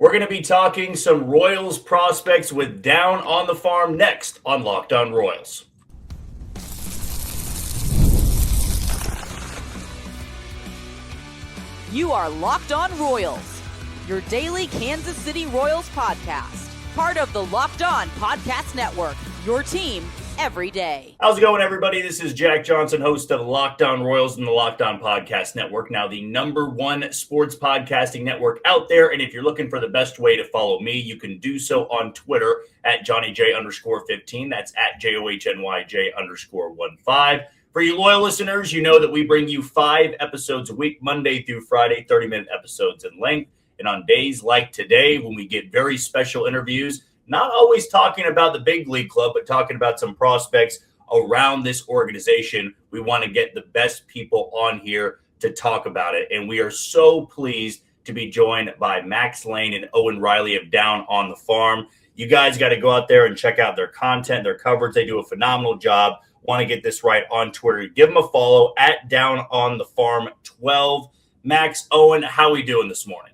We're going to be talking some Royals prospects with Down on the Farm next on Locked On Royals. You are Locked On Royals, your daily Kansas City Royals podcast. Part of the Locked On Podcast Network, your team every day. How's it going, everybody? This is Jack Johnson, host of Locked On Royals and the Locked On Podcast Network, now the #1 sports podcasting network out there. And if you're looking for the best way to follow me, you can do so on Twitter at JohnnyJ_15. That's at JOHNYJ_15. For you loyal listeners, you know that we bring you 5 episodes a week, Monday through Friday, 30-minute episodes in length. And on days like today, when we get very special interviews, not always talking about the big league club, but talking about some prospects around this organization, we want to get the best people on here to talk about it. And we are so pleased to be joined by Max Lane and Owen Riley of Down on the Farm. You guys got to go out there and check out their content, their coverage. They do a phenomenal job. Want to get this right on Twitter. Give them a follow at Down on the Farm 12. Max, Owen, how are we doing this morning?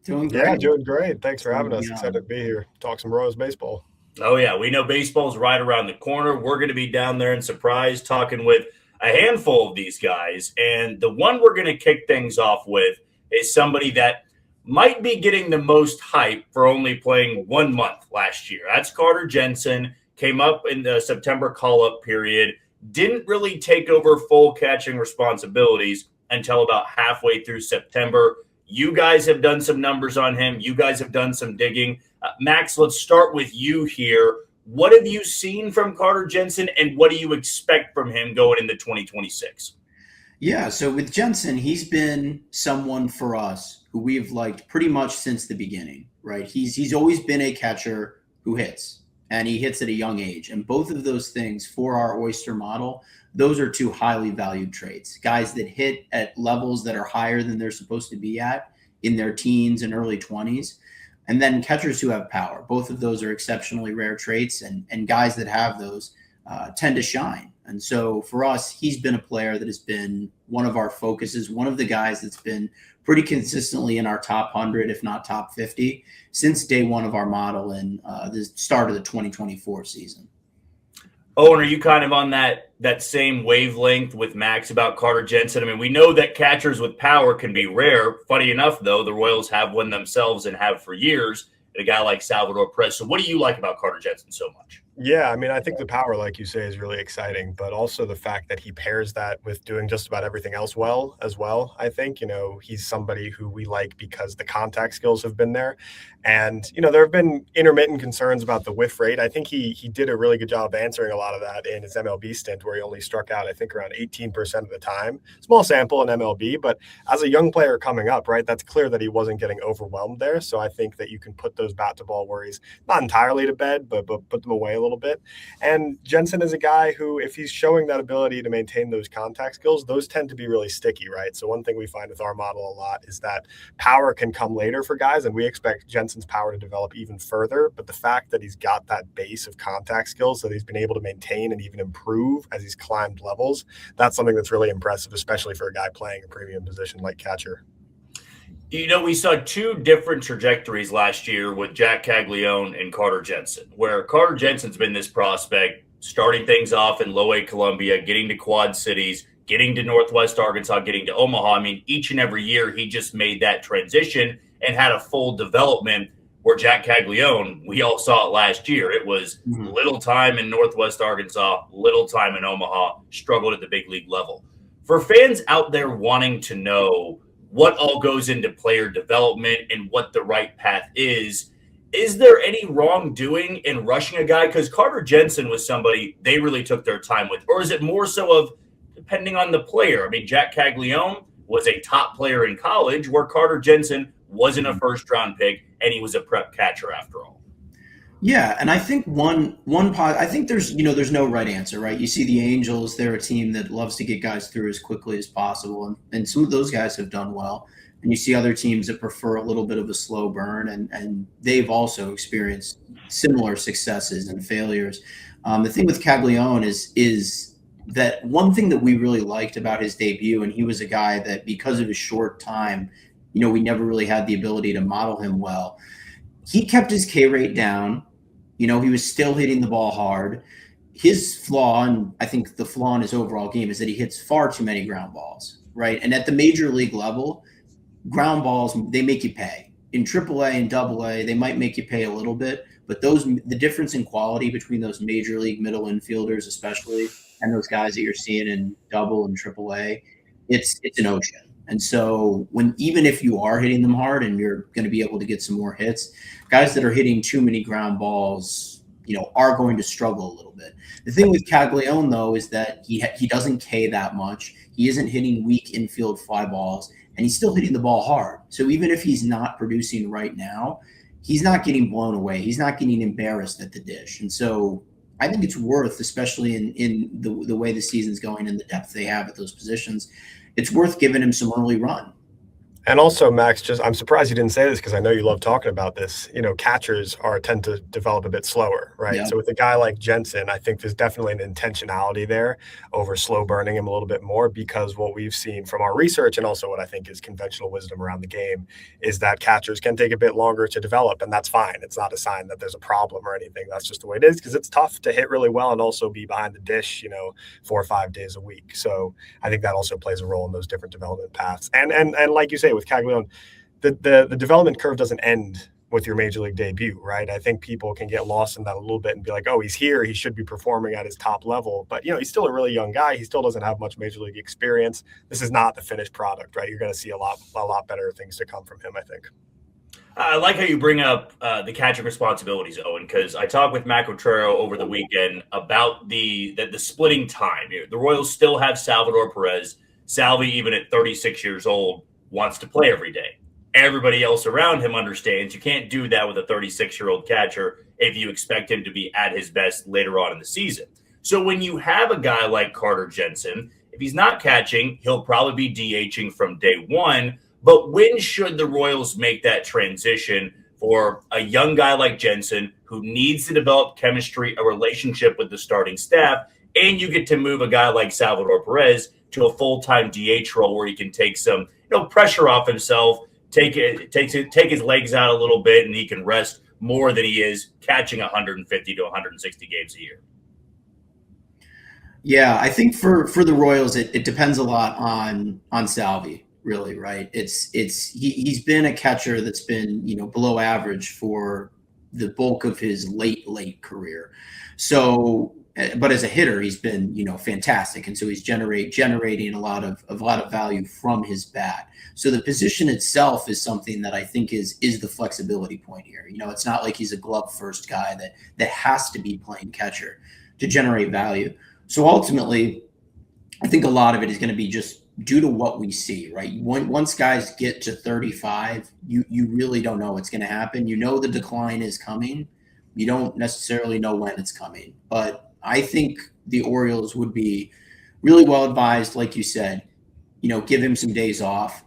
Doing great. Yeah, doing great. Thanks for having us. Excited to be here. Talk some Royals baseball. Oh, yeah. We know baseball's right around the corner. We're going to be down there in Surprise talking with a handful of these guys. And the one we're going to kick things off with is somebody that might be getting the most hype for only playing 1 month last year. That's Carter Jensen. Came up in the September call-up period. Didn't really take over full catching responsibilities until about halfway through September. You guys have done some numbers on him. You guys have done some digging. Max, let's start with you here. What have you seen from Carter Jensen, and what do you expect from him going into 2026? Yeah, so with Jensen, he's been someone for us who we've liked pretty much since the beginning, right? He's always been a catcher who hits, and he hits at a young age. And both of those things for our Oyster model, those are 2 highly valued traits. Guys that hit at levels that are higher than they're supposed to be at in their teens and early 20s. And then catchers who have power. Both of those are exceptionally rare traits, and guys that have those tend to shine. And so for us, he's been a player that has been one of our focuses, one of the guys that's been pretty consistently in our top 100, if not top 50, since day one of our model in the start of the 2024 season. Owen, are you kind of on that same wavelength with Max about Carter Jensen? I mean, we know that catchers with power can be rare. Funny enough, though, the Royals have one themselves and have for years, and a guy like Salvador Perez. So what do you like about Carter Jensen so much? Yeah, I mean, I think the power, like you say, is really exciting, but also the fact that he pairs that with doing just about everything else well as well. I think, he's somebody who we like because the contact skills have been there. And, there have been intermittent concerns about the whiff rate. I think he did a really good job answering a lot of that in his MLB stint, where he only struck out, I think, around 18% of the time. Small sample in MLB, but as a young player coming up, right, that's clear that he wasn't getting overwhelmed there. So I think that you can put those bat-to-ball worries not entirely to bed, but put them away a little bit. And Jensen is a guy who, if he's showing that ability to maintain those contact skills, those tend to be really sticky, right? So one thing we find with our model a lot is that power can come later for guys, and we expect Jensen's power to develop even further. But the fact that he's got that base of contact skills that he's been able to maintain and even improve as he's climbed levels, that's something that's really impressive, especially for a guy playing a premium position like catcher. We saw 2 different trajectories last year with Jack Caglione and Carter Jensen, where Carter Jensen's been this prospect, starting things off in Low A Columbia, getting to Quad Cities, getting to Northwest Arkansas, getting to Omaha. I mean, each and every year he just made that transition and had a full development, where Jack Caglione, we all saw it last year. It was little time in Northwest Arkansas, little time in Omaha, struggled at the big league level. For fans out there wanting to know what all goes into player development and what the right path is there any wrongdoing in rushing a guy? Because Carter Jensen was somebody they really took their time with. Or is it more so of depending on the player? I mean, Jack Caglione was a top player in college, where Carter Jensen wasn't a first-round pick, and he was a prep catcher after all. Yeah, and I think I think there's no right answer, right? You see the Angels, they're a team that loves to get guys through as quickly as possible, and some of those guys have done well. And you see other teams that prefer a little bit of a slow burn, and they've also experienced similar successes and failures. The thing with Caglione is that one thing that we really liked about his debut, and he was a guy that, because of his short time we never really had the ability to model him well. He kept his K rate down. He was still hitting the ball hard. His flaw, and I think the flaw in his overall game, is that he hits far too many ground balls, right? And at the major league level, ground balls, they make you pay. In AAA and AA, they might make you pay a little bit, but the difference in quality between those major league middle infielders, especially, and those guys that you're seeing in double and AAA, it's an ocean. And so even if you are hitting them hard and you're going to be able to get some more hits, guys that are hitting too many ground balls, are going to struggle a little bit. The thing with Caglione, though, is that he doesn't K that much. He isn't hitting weak infield fly balls, and he's still hitting the ball hard. So even if he's not producing right now, he's not getting blown away. He's not getting embarrassed at the dish. And so I think it's worth, especially in the way the season's going and the depth they have at those positions, it's worth giving him some early run. And also, Max, I'm surprised you didn't say this because I know you love talking about this. Catchers tend to develop a bit slower, right? Yeah. So with a guy like Jensen, I think there's definitely an intentionality there over slow burning him a little bit more, because what we've seen from our research, and also what I think is conventional wisdom around the game, is that catchers can take a bit longer to develop, and that's fine. It's not a sign that there's a problem or anything. That's just the way it is, because it's tough to hit really well and also be behind the dish, 4 or 5 days a week. So I think that also plays a role in those different development paths. And like you say, with Caglione, the development curve doesn't end with your major league debut, right? I think people can get lost in that a little bit and be like, oh, he's here, he should be performing at his top level. But, he's still a really young guy. He still doesn't have much major league experience. This is not the finished product, right? You're going to see a lot better things to come from him, I think. I like how you bring up the catching responsibilities, Owen, because I talked with Matt Cotrero over the weekend about the splitting time. The Royals still have Salvador Perez. Salvi, even at 36 years old, wants to play every day. Everybody else around him understands you can't do that with a 36-year-old catcher if you expect him to be at his best later on in the season. So when you have a guy like Carter Jensen, if he's not catching, he'll probably be DHing from day one. But when should the Royals make that transition for a young guy like Jensen who needs to develop chemistry, a relationship with the starting staff, and you get to move a guy like Salvador Perez to a full-time DH role where he can take some pressure off himself, take his legs out a little bit, and he can rest more than he is catching 150 to 160 games a year? Yeah, I think for the Royals, it depends a lot on Salvi, really, right? He's been a catcher that's been below average for the bulk of his late career. So, but as a hitter, he's been fantastic, and so he's generating a lot of value from his bat. So the position itself is something that I think is the flexibility point here. It's not like he's a glove first guy that has to be playing catcher to generate value. So ultimately, I think a lot of it is going to be just due to what we see, right? Once guys get to 35, you really don't know what's going to happen. The decline is coming. You don't necessarily know when it's coming, but I think the Orioles would be really well advised, like you said, give him some days off,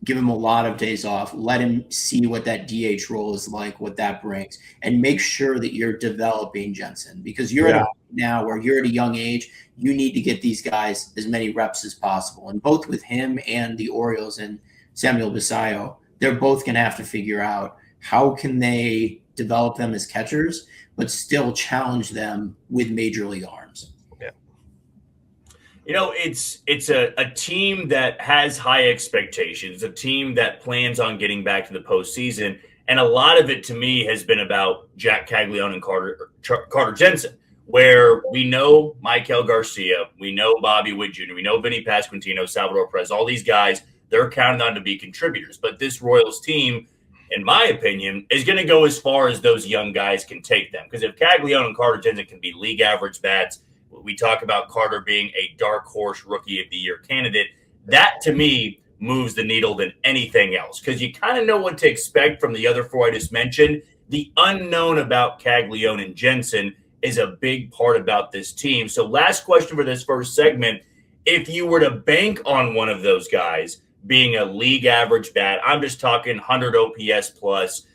give him a lot of days off, let him see what that DH role is like, what that brings, and make sure that you're developing Jensen, because you're at a point now where you're at a young age. You need to get these guys as many reps as possible. And both with him and the Orioles and Samuel Basallo, they're both going to have to figure out how can they develop them as catchers, but still challenge them with major league arms. Yeah. It's a team that has high expectations, a team that plans on getting back to the postseason. And a lot of it to me has been about Jack Caglione and Carter Jensen, where we know Michael Garcia, we know Bobby Witt Jr., we know Vinny Pasquantino, Salvador Perez, all these guys, they're counted on to be contributors. But this Royals team, in my opinion, is going to go as far as those young guys can take them. Because if Caglione and Carter Jensen can be league average bats, we talk about Carter being a dark horse rookie of the year candidate, that to me moves the needle than anything else. Because you kind of know what to expect from the other four I just mentioned. The unknown about Caglione and Jensen is a big part about this team. So last question for this first segment. If you were to bank on one of those guys being a league average bat, I'm just talking 100 OPS plus,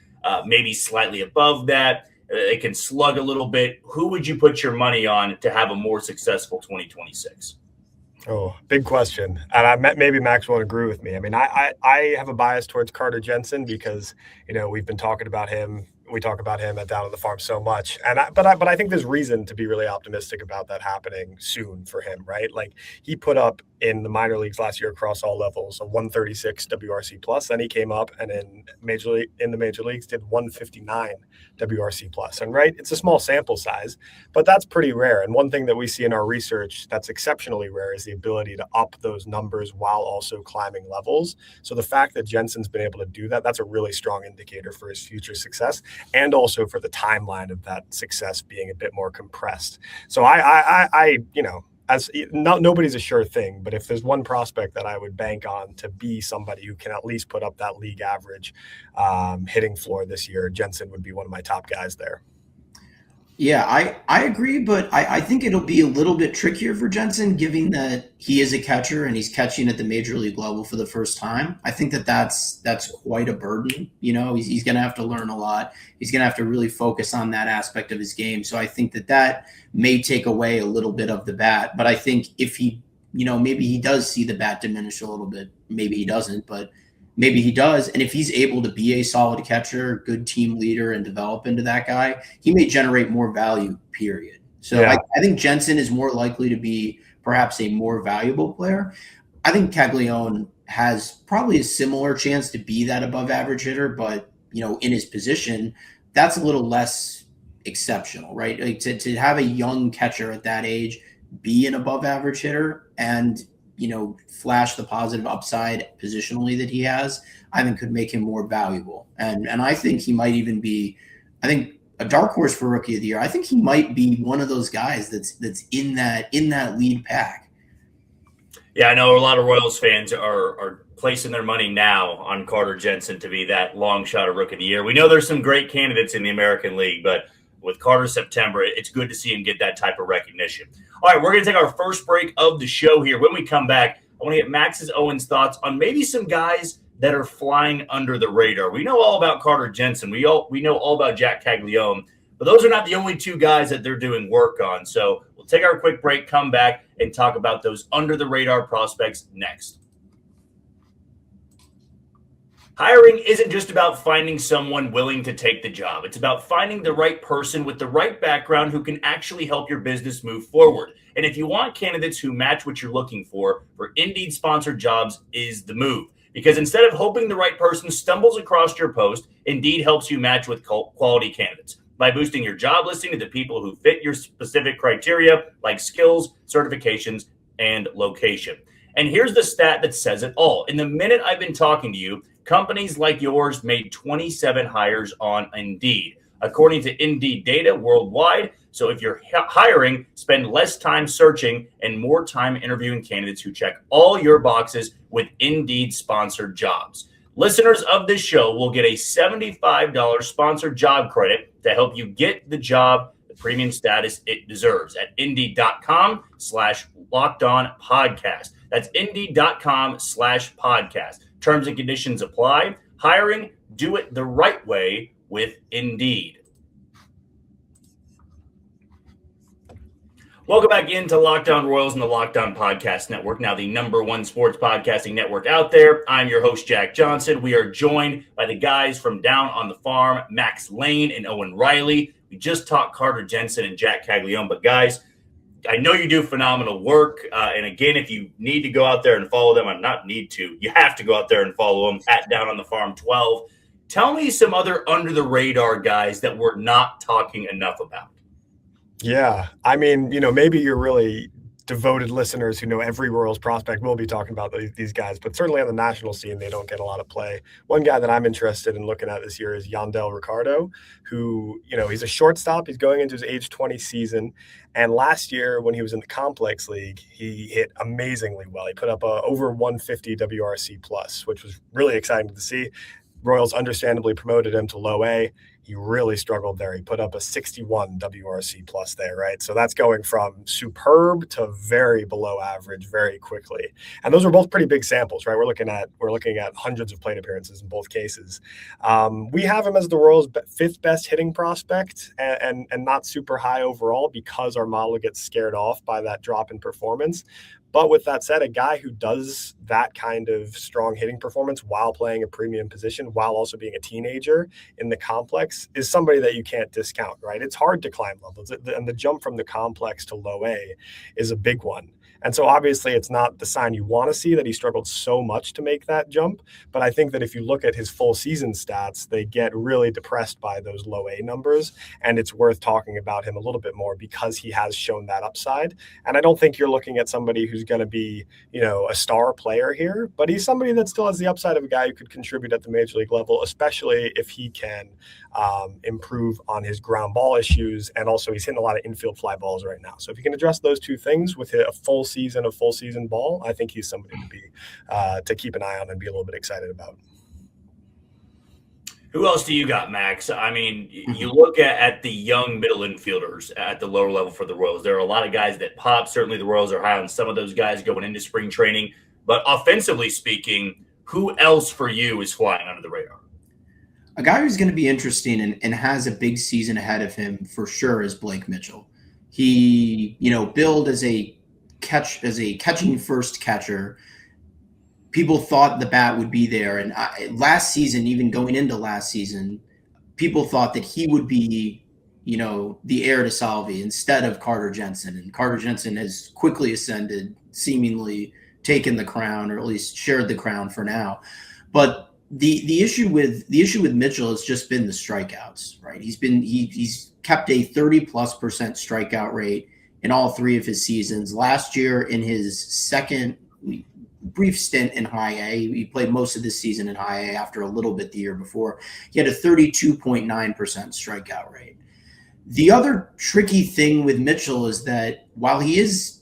maybe slightly above that, it can slug a little bit, who would you put your money on to have a more successful 2026? Oh, big question. And maybe Max won't agree with me. I mean, I have a bias towards Carter Jensen because, we've been talking about him. We talk about him at Down on the Farm so much. But I think there's reason to be really optimistic about that happening soon for him, right? Like he put up in the minor leagues last year across all levels a 136 WRC plus. Then he came up and in the major leagues did 159 WRC plus. And right, it's a small sample size, but that's pretty rare. And one thing that we see in our research that's exceptionally rare is the ability to up those numbers while also climbing levels. So the fact that Jensen's been able to do that, that's a really strong indicator for his future success and also for the timeline of that success being a bit more compressed. So nobody's a sure thing, but if there's one prospect that I would bank on to be somebody who can at least put up that league average hitting floor this year, Jensen would be one of my top guys there. Yeah, I agree, but I think it'll be a little bit trickier for Jensen, given that he is a catcher and he's catching at the major league level for the first time. I think that's quite a burden. He's going to have to learn a lot. He's going to have to really focus on that aspect of his game. So I think that may take away a little bit of the bat. But I think if he, maybe he does see the bat diminish a little bit. Maybe he doesn't, but maybe he does. And if he's able to be a solid catcher, good team leader, and develop into that guy, he may generate more value, period. So yeah. I think Jensen is more likely to be perhaps a more valuable player. I think Caglione has probably a similar chance to be that above average hitter, but, in his position, that's a little less exceptional, right? Like to have a young catcher at that age be an above average hitter and flash the positive upside positionally that he has, I think could make him more valuable. And I think he might even be, a dark horse for Rookie of the Year. I think he might be one of those guys that's in that lead pack. Yeah, I know a lot of Royals fans are placing their money now on Carter Jensen to be that long shot of Rookie of the Year. We know there's some great candidates in the American League, but with Carter September, it's good to see him get that type of recognition. All right, we're going to take our first break of the show here. When we come back, I want to get Max's Owen's thoughts on maybe some guys that are flying under the radar. We know all about Carter Jensen. We know all about Jack Caglione, but those are not the only two guys that they're doing work on. So we'll take our quick break, come back, and talk about those under the radar prospects next. Hiring isn't just about finding someone willing to take the job. It's about finding the right person with the right background who can actually help your business move forward. And if you want candidates who match what you're looking for Indeed sponsored jobs is the move. Because instead of hoping the right person stumbles across your post, Indeed helps you match with quality candidates by boosting your job listing to the people who fit your specific criteria like skills, certifications, and location. And here's the stat that says it all. In the minute I've been talking to you, companies like yours made 27 hires on Indeed, according to Indeed data worldwide. So if you're hiring, spend less time searching and more time interviewing candidates who check all your boxes with Indeed sponsored jobs. Listeners of this show will get a $75 sponsored job credit to help you get the job, the premium status it deserves at Indeed.com/LockedOnPodcast. That's Indeed.com/podcast. Terms and conditions apply. Hiring, do it the right way with Indeed. Welcome back into Locked On Royals and the Locked On Podcast Network, now the #1 sports podcasting network out there. I'm your host, Jack Johnson. We are joined by the guys from Down on the Farm, Max Lane and Owen Riley. We just talked Carter Jensen and Jack Caglione, but guys, I know you do phenomenal work. And again, if you need to go out there and follow them, you have to go out there and follow them at Down on the Farm 12. Tell me some other under the radar guys that we're not talking enough about. Yeah. I mean, maybe you're really devoted listeners who know every Royals prospect will be talking about these guys, but certainly on the national scene, they don't get a lot of play. One guy that I'm interested in looking at this year is Yandel Ricardo, who, he's a shortstop. He's going into his age 20 season. And last year when he was in the Complex League, he hit amazingly well. He put up over 150 WRC plus, which was really exciting to see. Royals understandably promoted him to low A. He really struggled there. He put up a 61 WRC plus there, right? So that's going from superb to very below average very quickly. And those are both pretty big samples, right? We're looking at hundreds of plate appearances in both cases. We have him as the Royals' fifth best hitting prospect and not super high overall because our model gets scared off by that drop in performance. But with that said, a guy who does that kind of strong hitting performance while playing a premium position, while also being a teenager in the complex, is somebody that you can't discount, right? It's hard to climb levels, and the jump from the complex to low A is a big one. And so obviously it's not the sign you want to see that he struggled so much to make that jump. But I think that if you look at his full season stats, they get really depressed by those low A numbers. And it's worth talking about him a little bit more because he has shown that upside. And I don't think you're looking at somebody who's going to be, a star player here, but he's somebody that still has the upside of a guy who could contribute at the major league level, especially if he can improve on his ground ball issues. And also he's hitting a lot of infield fly balls right now. So if you can address those two things with a full season ball, I think he's somebody to keep an eye on and be a little bit excited about. Who else do you got, Max? I mean, you look at the young middle infielders at the lower level for the Royals. There are a lot of guys that pop. Certainly the Royals are high on some of those guys going into spring training. But offensively speaking, who else for you is flying under the radar? A guy who's going to be interesting and has a big season ahead of him for sure is Blake Mitchell. He, billed as a catching first catcher. People thought the bat would be there. And last season, even going into last season, people thought that he would be, the heir to Salvi instead of Carter Jensen. And Carter Jensen has quickly ascended, seemingly taken the crown, or at least shared the crown for now. But the issue with Mitchell has just been the strikeouts, right? He's kept a 30+% strikeout rate in all three of his seasons. Last year, in his second brief stint in high A, he played most of this season in high A after a little bit the year before. He had a 32.9% strikeout rate. The other tricky thing with Mitchell is that while he is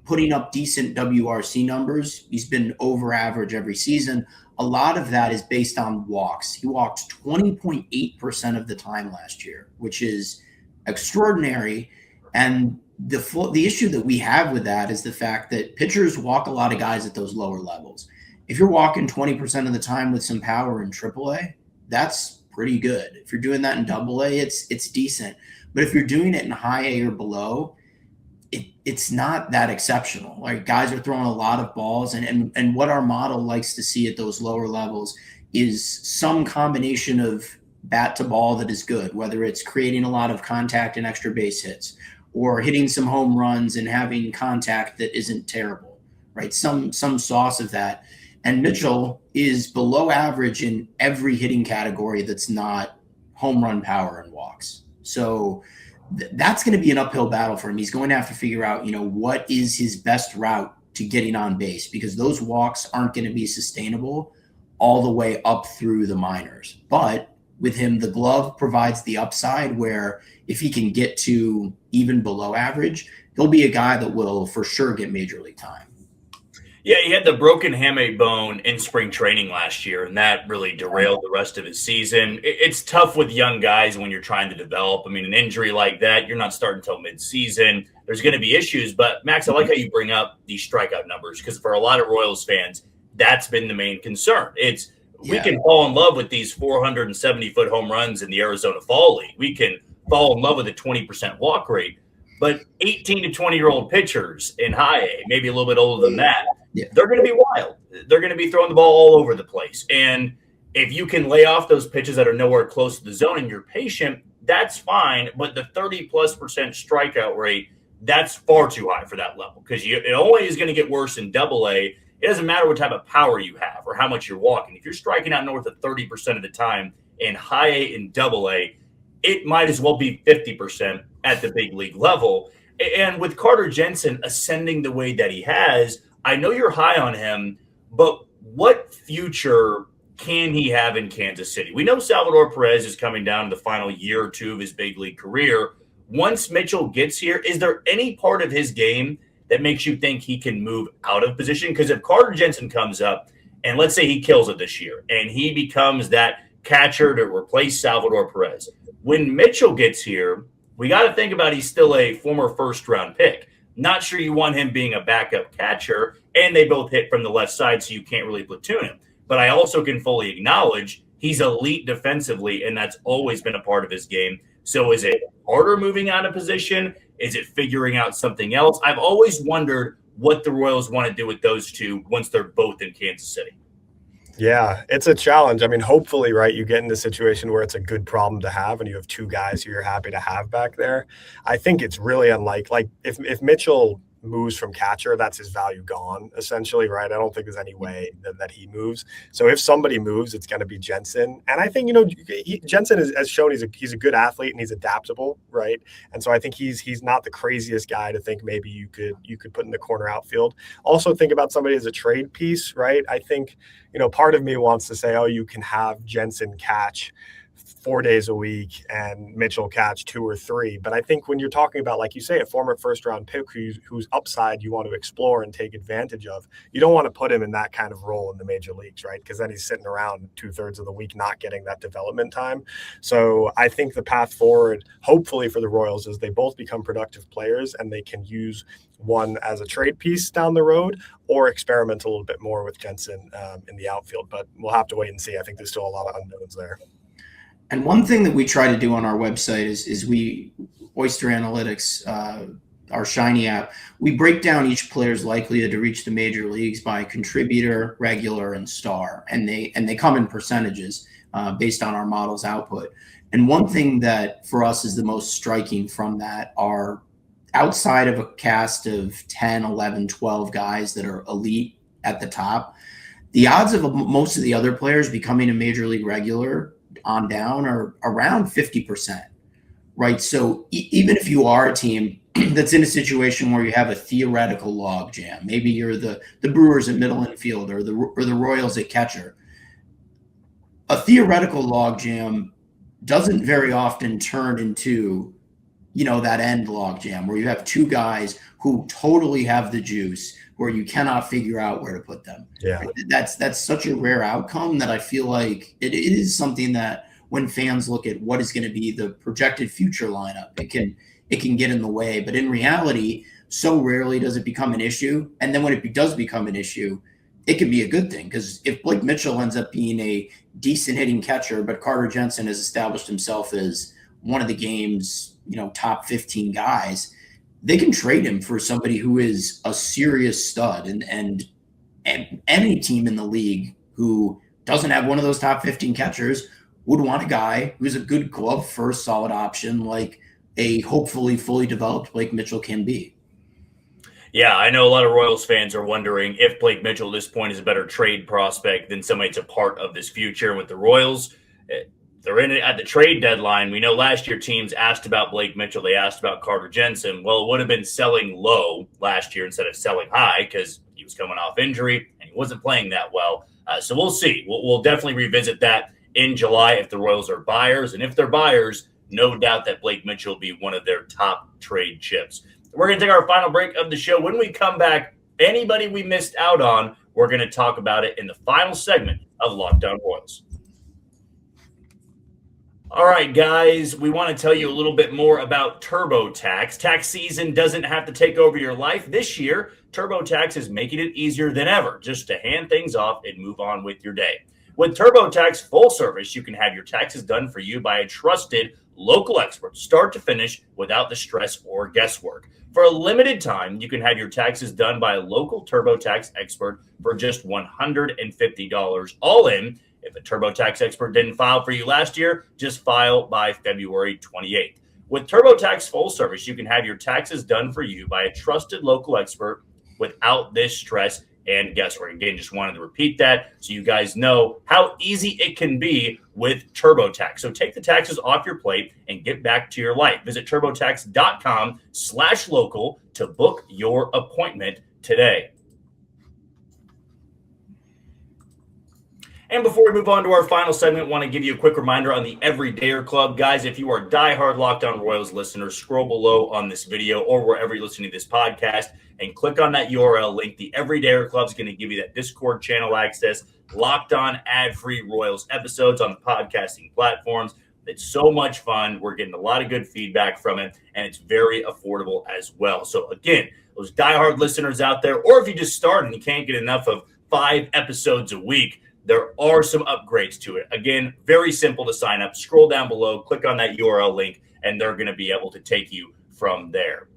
putting up decent WRC numbers, he's been over average every season. A lot of that is based on walks. He walked 20.8% of the time last year, which is extraordinary. And the issue that we have with that is the fact that pitchers walk a lot of guys at those lower levels. If you're walking 20% of the time with some power in AAA, that's pretty good. If you're doing that in AA, it's decent. But if you're doing it in high A or below, it's not that exceptional. Like, guys are throwing a lot of balls, and what our model likes to see at those lower levels is some combination of bat to ball that is good, whether it's creating a lot of contact and extra base hits, or hitting some home runs and having contact that isn't terrible, right? Some sauce of that. And Mitchell is below average in every hitting category that's not home run power and walks. So that's going to be an uphill battle for him. He's going to have to figure out, what is his best route to getting on base, because those walks aren't going to be sustainable all the way up through the minors. But with him, the glove provides the upside where if he can get to even below average, he'll be a guy that will for sure get major league time. Yeah, he had the broken hamate bone in spring training last year, and that really derailed the rest of his season. It's tough with young guys when you're trying to develop. I mean, an injury like that, you're not starting until midseason. There's going to be issues. But, Max, I like how you bring up these strikeout numbers, because for a lot of Royals fans, that's been the main concern. We can fall in love with these 470-foot home runs in the Arizona Fall League. We can fall in love with a 20% walk rate. But 18 to 20-year-old pitchers in high A, maybe a little bit older than that, they're going to be wild. They're going to be throwing the ball all over the place. And if you can lay off those pitches that are nowhere close to the zone and you're patient, that's fine. But the 30+% strikeout rate, that's far too high for that level, because it only is going to get worse in AA. It doesn't matter what type of power you have or how much you're walking. If you're striking out north of 30% of the time in high A and AA, it might as well be 50% at the big league level. And with Carter Jensen ascending the way that he has, I know you're high on him, but what future can he have in Kansas City? We know Salvador Perez is coming down to the final year or two of his big league career. Once Mitchell gets here, is there any part of his game that makes you think he can move out of position? Because if Carter Jensen comes up, and let's say he kills it this year, and he becomes that catcher to replace Salvador Perez, when Mitchell gets here, we got to think about he's still a former first-round pick. Not sure you want him being a backup catcher, and they both hit from the left side, so you can't really platoon him. But I also can fully acknowledge he's elite defensively, and that's always been a part of his game. So is it harder moving out of position? Is it figuring out something else? I've always wondered what the Royals want to do with those two once they're both in Kansas City. Yeah, it's a challenge. I mean, hopefully, right, you get in a situation where it's a good problem to have and you have two guys who you're happy to have back there. I think it's really unlikely. Like, if Mitchell moves from catcher, that's his value gone, essentially, right? I don't think there's any way that he moves. So if somebody moves, it's going to be Jensen. And I think, Jensen has shown he's a good athlete and he's adaptable, right? And so I think he's not the craziest guy to think maybe you could put in the corner outfield. Also think about somebody as a trade piece, right? I think, part of me wants to say, oh, you can have Jensen catch 4 days a week and Mitchell catch 2 or 3. But I think when you're talking about, like you say, a former first-round pick whose upside you want to explore and take advantage of, you don't want to put him in that kind of role in the major leagues, right? Because then he's sitting around 2/3 of the week not getting that development time. So I think the path forward, hopefully for the Royals, is they both become productive players and they can use one as a trade piece down the road or experiment a little bit more with Jensen in the outfield. But we'll have to wait and see. I think there's still a lot of unknowns there. And one thing that we try to do on our website is we Oyster Analytics, our shiny app, we break down each player's likelihood to reach the major leagues by contributor, regular, and star, and they come in percentages based on our model's output. And one thing that for us is the most striking from that are, outside of a cast of 10, 11, 12 guys that are elite at the top, the odds of most of the other players becoming a major league regular on down are around 50%, right? So even if you are a team that's in a situation where you have a theoretical logjam, maybe you're the Brewers at middle infield or the Royals at catcher, a theoretical logjam doesn't very often turn into, that end logjam where you have two guys who totally have the juice where you cannot figure out where to put them. Yeah. Right? That's such a rare outcome that I feel like it is something that when fans look at what is going to be the projected future lineup, it can get in the way. But in reality, so rarely does it become an issue. And then when it does become an issue, it can be a good thing, because if Blake Mitchell ends up being a decent hitting catcher, but Carter Jensen has established himself as one of the game's top 15 guys, they can trade him for somebody who is a serious stud. And any team in the league who doesn't have one of those top 15 catchers would want a guy who's a good glove first solid option, like a hopefully fully developed Blake Mitchell can be. Yeah, I know a lot of Royals fans are wondering if Blake Mitchell at this point is a better trade prospect than somebody that's a part of this future. And with the Royals, they're in it at the trade deadline. We know last year teams asked about Blake Mitchell. They asked about Carter Jensen. Well, it would have been selling low last year instead of selling high because he was coming off injury and he wasn't playing that well. So we'll see. We'll definitely revisit that in July if the Royals are buyers. And if they're buyers, no doubt that Blake Mitchell will be one of their top trade chips. We're going to take our final break of the show. When we come back, anybody we missed out on, we're going to talk about it in the final segment of Locked On Royals. All right, guys, we want to tell you a little bit more about TurboTax. Tax season doesn't have to take over your life. This year, TurboTax is making it easier than ever just to hand things off and move on with your day. With TurboTax Full Service, you can have your taxes done for you by a trusted local expert, start to finish, without the stress or guesswork. For a limited time, you can have your taxes done by a local TurboTax expert for just $150 all in. If a TurboTax expert didn't file for you last year, just file by February 28th. With TurboTax Full Service, you can have your taxes done for you by a trusted local expert without this stress and guesswork. Again, just wanted to repeat that so you guys know how easy it can be with TurboTax. So take the taxes off your plate and get back to your life. Visit TurboTax.com/local to book your appointment today. And before we move on to our final segment, I want to give you a quick reminder on the Everydayer Club. Guys, if you are diehard Locked On Royals listeners, scroll below on this video or wherever you're listening to this podcast and click on that URL link. The Everydayer Club is going to give you that Discord channel access, Locked On ad-free Royals episodes on the podcasting platforms. It's so much fun. We're getting a lot of good feedback from it, and it's very affordable as well. So again, those diehard listeners out there, or if you just started and you can't get enough of 5 episodes a week, there are some upgrades to it. Again, very simple to sign up. Scroll down below, click on that URL link, and they're going to be able to take you from there.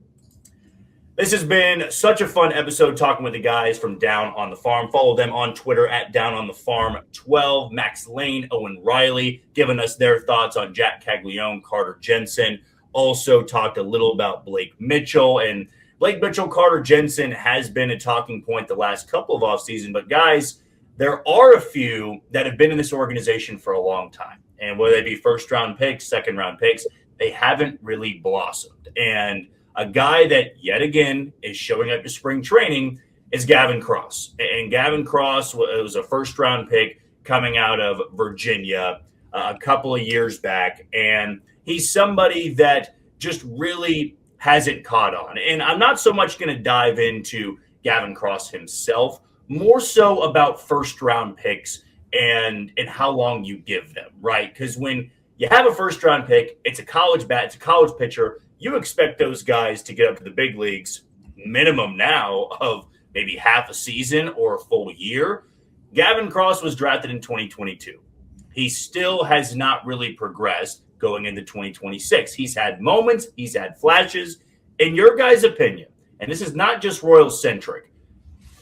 This has been such a fun episode talking with the guys from Down on the Farm. Follow them on Twitter at Down on the Farm 12. Max Lane, Owen Riley, giving us their thoughts on Jack Caglione, Carter Jensen. Also talked a little about Blake Mitchell. And Blake Mitchell, Carter Jensen has been a talking point the last couple of offseason. But guys, there are a few that have been in this organization for a long time. And whether they be first-round picks, second-round picks, they haven't really blossomed. And a guy that, yet again, is showing up to spring training is Gavin Cross. And Gavin Cross was a first-round pick coming out of Virginia a couple of years back. And he's somebody that just really hasn't caught on. And I'm not so much going to dive into Gavin Cross himself, more so about first-round picks and how long you give them, right? Because when you have a first-round pick, it's a college bat, it's a college pitcher, you expect those guys to get up to the big leagues minimum now of maybe half a season or a full year. Gavin Cross was drafted in 2022. He still has not really progressed going into 2026. He's had moments, he's had flashes. In your guys' opinion, and this is not just Royals-centric,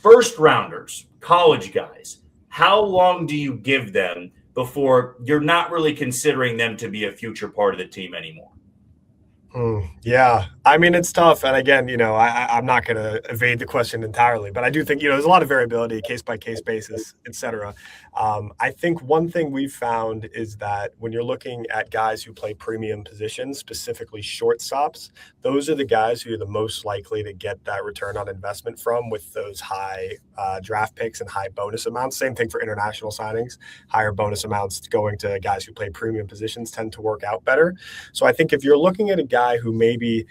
first rounders, college guys, how long do you give them before you're not really considering them to be a future part of the team anymore? Yeah, I mean, it's tough. And again, I'm not going to evade the question entirely, but I do think, there's a lot of variability, case by case basis, et cetera. I think one thing we've found is that when you're looking at guys who play premium positions, specifically shortstops, those are the guys who are the most likely to get that return on investment from with those high draft picks and high bonus amounts. Same thing for international signings. Higher bonus amounts going to guys who play premium positions tend to work out better. So I think if you're looking at a guy who maybe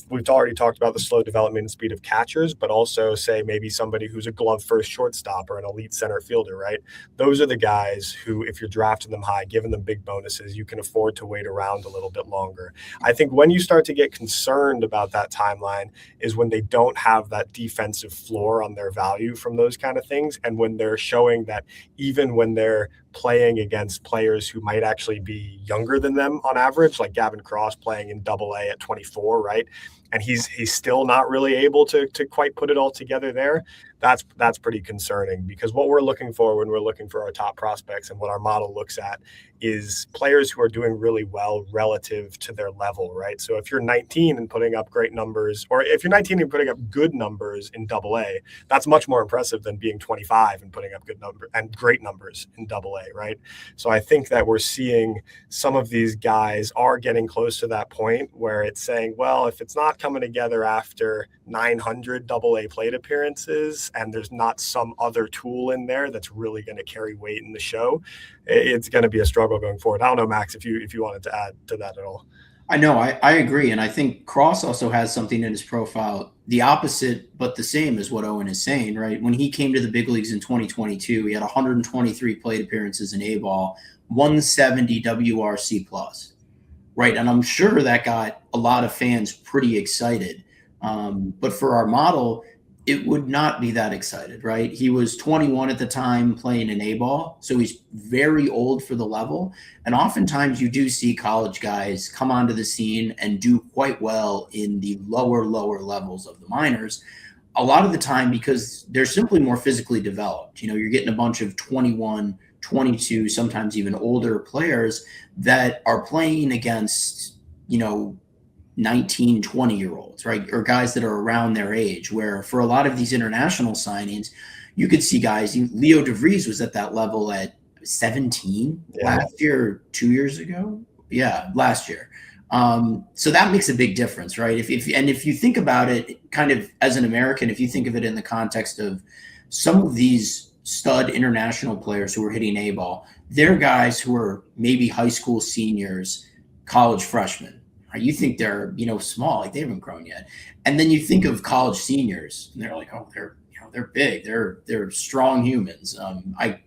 we've already talked about the slow development and speed of catchers, but also say maybe somebody who's a glove first shortstop or an elite center fielder, right? Those are the guys who, if you're drafting them high, giving them big bonuses, you can afford to wait around a little bit longer. I think when you start to get concerned about that timeline is when they don't have that defensive floor on their value from those kind of things. And when they're showing that even when they're playing against players who might actually be younger than them on average, like Gavin Cross playing in AA at 24, right? And he's still not really able to quite put it all together there. That's pretty concerning, because what we're looking for when we're looking for our top prospects and what our model looks at is players who are doing really well relative to their level, right? So if you're 19 and putting up great numbers, or if you're 19 and putting up good numbers in AA, that's much more impressive than being 25 and putting up good number and great numbers in AA, right? So I think that we're seeing some of these guys are getting close to that point where it's saying, well, if it's not coming together after 900 AA plate appearances and there's not some other tool in there that's really going to carry weight in the show, it's going to be a struggle going forward. I don't know, Max, if you wanted to add to that at all. I know, I agree. And I think Cross also has something in his profile, the opposite, but the same as what Owen is saying, right? When he came to the big leagues in 2022, he had 123 plate appearances in A-ball, 170 WRC plus, right? And I'm sure that got a lot of fans pretty excited. But for our model, it would not be that excited, right? He was 21 at the time playing in A-ball, so he's very old for the level. And oftentimes you do see college guys come onto the scene and do quite well in the lower levels of the minors, a lot of the time because they're simply more physically developed. You're getting a bunch of 21, 22, sometimes even older players that are playing against, 19, 20-year-olds, right? Or guys that are around their age, where for a lot of these international signings, you could see guys, Leo DeVries was at that level at 17 last year, 2 years ago. Yeah, last year. So that makes a big difference, right? If you think about it kind of as an American, if you think of it in the context of some of these stud international players who are hitting A-ball, they're guys who are maybe high school seniors, college freshmen. You think they're, small, like they haven't grown yet. And then you think of college seniors and they're like, oh, they're big. They're strong humans.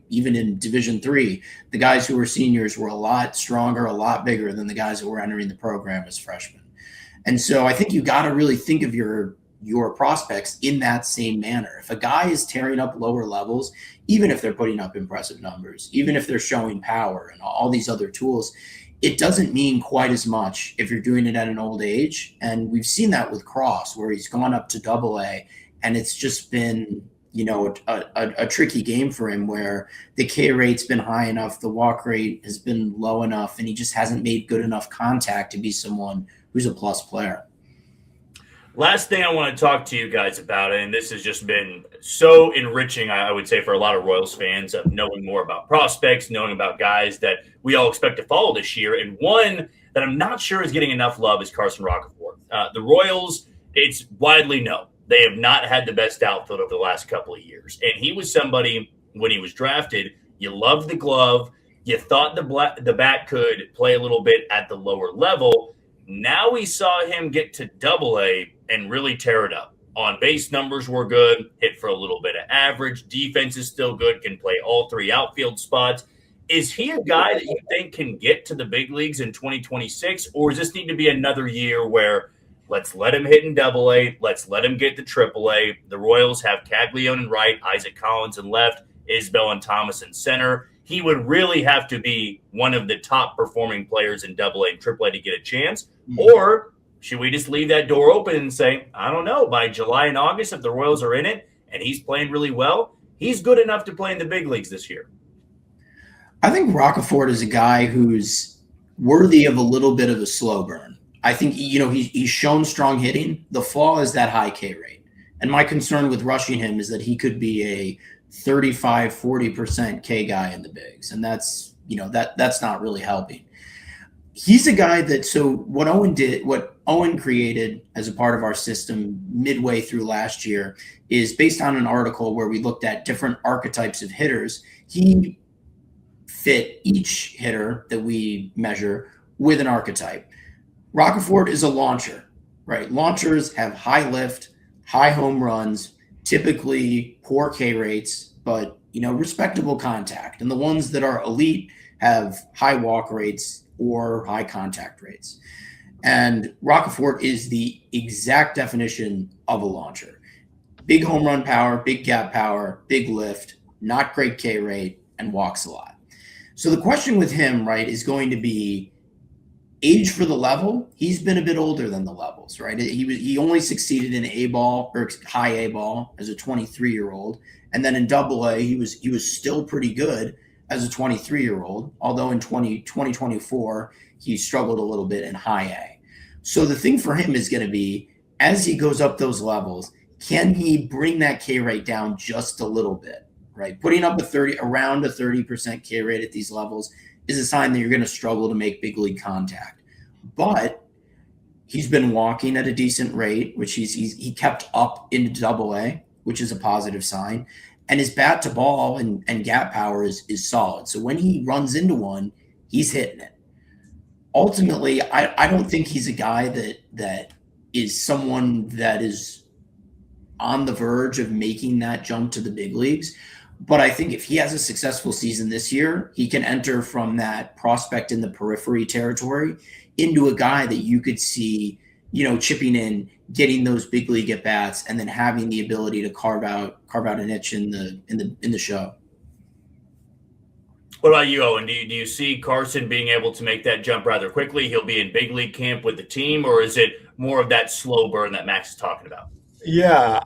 Even in Division III, the guys who were seniors were a lot stronger, a lot bigger than the guys that were entering the program as freshmen. And so I think you got to really think of your prospects in that same manner. If a guy is tearing up lower levels, even if they're putting up impressive numbers, even if they're showing power and all these other tools, it doesn't mean quite as much if you're doing it at an old age. And we've seen that with Cross, where he's gone up to AA, and it's just been, a tricky game for him, where the K rate's been high enough, the walk rate has been low enough, and he just hasn't made good enough contact to be someone who's a plus player. Last thing I want to talk to you guys about, and this has just been so enriching, I would say, for a lot of Royals fans, of knowing more about prospects, knowing about guys that we all expect to follow this year. And one that I'm not sure is getting enough love is Carson Roccaforte. The Royals, it's widely known, they have not had the best outfield over the last couple of years. And he was somebody, when he was drafted, you loved the glove. You thought the bat could play a little bit at the lower level. Now we saw him get to AA and really tear it up. On base numbers were good, hit for a little bit of average. Defense is still good, can play all three outfield spots. Is he a guy that you think can get to the big leagues in 2026? Or does this need to be another year where let's let him hit in AA, let's let him get to AAA? The Royals have Caglione in right, Isaac Collins in left, Isbell and Thomas in center. He would really have to be one of the top performing players in AA and AAA to get a chance. Or should we just leave that door open and say, I don't know, by July and August, if the Royals are in it and he's playing really well, he's good enough to play in the big leagues this year? I think Roccaforte is a guy who's worthy of a little bit of a slow burn. I think, he's shown strong hitting. The flaw is that high K rate. And my concern with rushing him is that he could be a 35, 40% K guy in the bigs. And that's not really helping. He's a guy that, so what Owen created as a part of our system midway through last year is based on an article where we looked at different archetypes of hitters. He fit each hitter that we measure with an archetype. Roccaforte is a launcher, right? Launchers have high lift, high home runs, typically poor K rates, but, respectable contact. And the ones that are elite have high walk rates or high contact rates. And Roccaforte is the exact definition of a launcher. Big home run power, big gap power, big lift, not great K rate, and walks a lot. So the question with him, right, is going to be age for the level. He's been a bit older than the levels, right? He only succeeded in A ball or high A ball as a 23-year-old. And then in AA, he was still pretty good as a 23-year-old, although in 2024, he struggled a little bit in high A. So the thing for him is going to be, as he goes up those levels, can he bring that K rate down just a little bit, right? Putting up around a 30% K rate at these levels is a sign that you're going to struggle to make big league contact. But he's been walking at a decent rate, which he kept up into AA, which is a positive sign. And his bat to ball and gap power is solid. So when he runs into one, he's hitting it. Ultimately, I don't think he's a guy that is someone that is on the verge of making that jump to the big leagues. But I think if he has a successful season this year, he can enter from that prospect in the periphery territory into a guy that you could see, chipping in, getting those big league at bats, and then having the ability to carve out a niche in the show. What about you, Owen? Do you see Carson being able to make that jump rather quickly? He'll be in big league camp with the team, or is it more of that slow burn that Max is talking about? Yeah,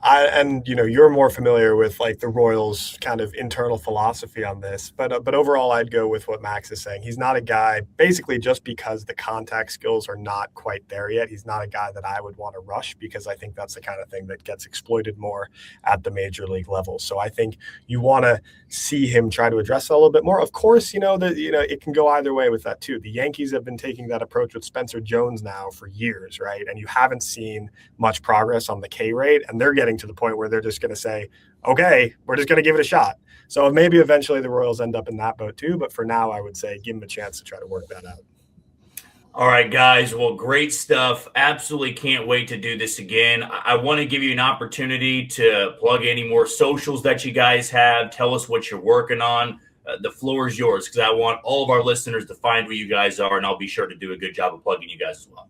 you're more familiar with like the Royals' kind of internal philosophy on this, but overall, I'd go with what Max is saying. He's not a guy, basically, just because the contact skills are not quite there yet. He's not a guy that I would want to rush, because I think that's the kind of thing that gets exploited more at the major league level. So I think you want to see him try to address that a little bit more. Of course, it can go either way with that too. The Yankees have been taking that approach with Spencer Jones now for years, right? And you haven't seen much progress on the K rate. And they're getting to the point where they're just going to say, okay, we're just going to give it a shot. So maybe eventually the Royals end up in that boat too. But for now, I would say give them a chance to try to work that out. All right, guys. Well, great stuff. Absolutely can't wait to do this again. I want to give you an opportunity to plug any more socials that you guys have. Tell us what you're working on. The floor is yours, because I want all of our listeners to find where you guys are, and I'll be sure to do a good job of plugging you guys as well.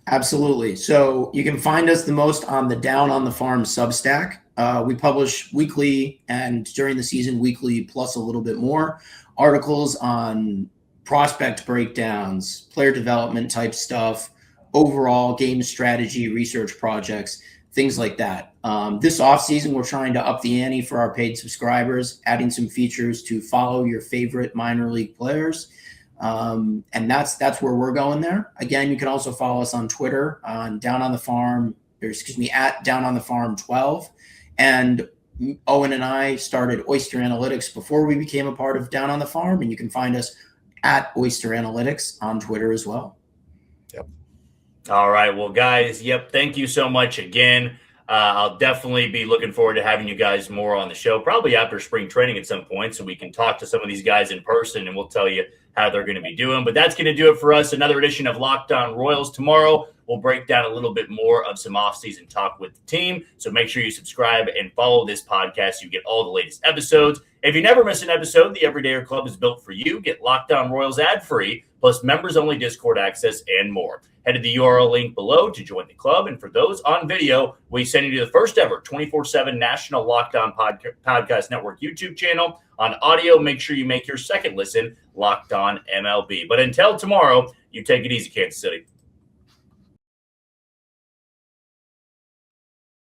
Absolutely. So you can find us the most on the Down on the Farm Substack. We publish weekly, and during the season, weekly plus a little bit more articles on prospect breakdowns, player development type stuff, overall game strategy, research projects, things like that. This offseason, we're trying to up the ante for our paid subscribers, adding some features to follow your favorite minor league players. And that's where we're going there. Again, you can also follow us on Twitter on Down on the Farm, at Down on the Farm 12. And Owen and I started Oyster Analytics before we became a part of Down on the Farm, and you can find us at Oyster Analytics on Twitter as well. Yep. All right. Well, guys, thank you so much again. I'll definitely be looking forward to having you guys more on the show, probably after spring training at some point, so we can talk to some of these guys in person, and we'll tell you how they're going to be doing. But that's going to do it for us. Another edition of Locked On Royals. Tomorrow, we'll break down a little bit more of some offseason talk with the team. So make sure you subscribe and follow this podcast so you get all the latest episodes. If you never miss an episode, the Everydayer Club is built for you. Get Locked On Royals ad-free, plus members-only Discord access and more. Head to the URL link below to join the club. And for those on video, we send you to the first ever 24/7 National Locked On Podcast Network YouTube channel. On audio, make sure you make your second listen Locked On MLB. But until tomorrow, you take it easy, Kansas City.